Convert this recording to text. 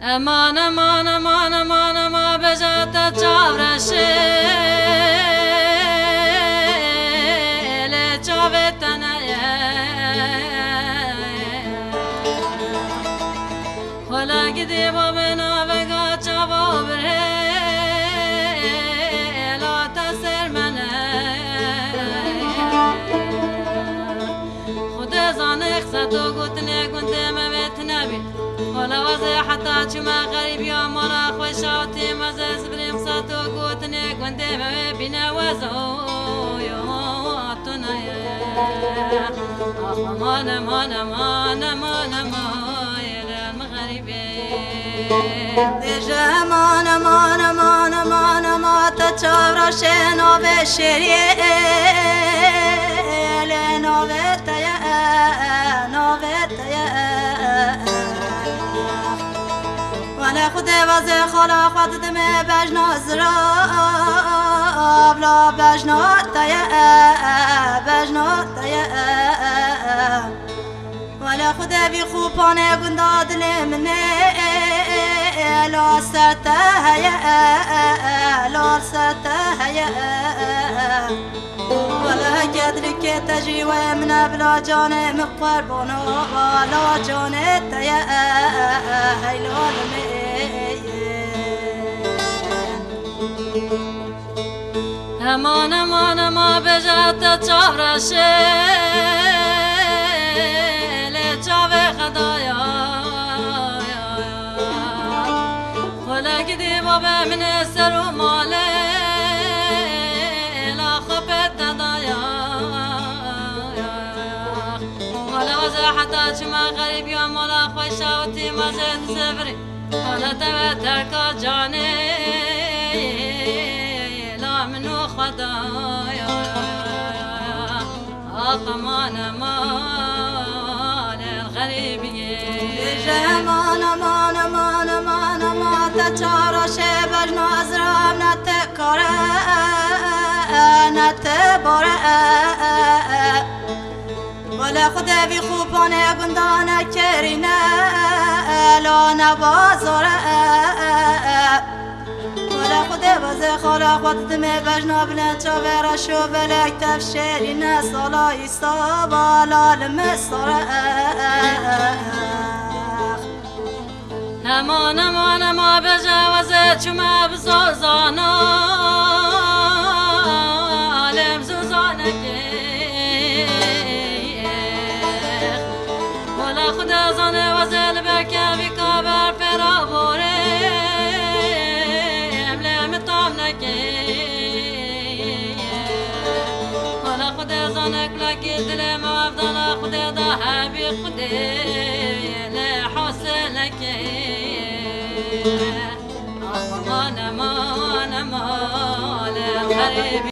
امان امان امان امان امان بجات چاورشه لچاوتنه ولا گدی بابنا بگا چاوا بره لا تسر منه خود زانه خصتو گوتنه گنده مبت نبی ولا وزي حتى شما غريب يا مرا خوشاتي مزز بريم ساتو قوتني قندي ما بينا وزو يوتنا يا مانا مانا مانا مانا مانا المغربي ديجا مانا مانا مانا مانا ما تشاور شنو بشري لنوبتا يا نوبتا يا وانا خودي وزي خلا خود دمي بجنا زراب لا بجنا تيا بجنا تيا وانا خودي بي خوباني قنداد لي مني لا سرتها يا لا سرتها يا ولا قدرك تجي ومن بلا جاني مقربنا لا جاني تيا هيلو امان امان امان بجات چاورشه لچاوه خدایا ولا گدی بابا من سر و ماله لا خبت دایا ولا وزا حتى شما غريب يا مولا خوشاوتي مزد زبري ولا تبتركا جاني منو خدايا امان امان الغريبيه امان امان امان امان امان تچارا شبج نازرام نتکاره نتباره ولا خدا بی خوبانه گندانه کرینه لا نبازاره ولا خدا وزي خلا خود دمي بجنا بلن چاورا شو بلك تفشيرين صلا يصابا لالمصر امان امان امان بجاوزه چما بزوزانا علم زوزانك ولا خدا زانه وزل بكا بكابر فرابوره ولا خدا زانك لكي دل ما افضل خدا ضحى بخدي لا حسنك امان امان امان الغريب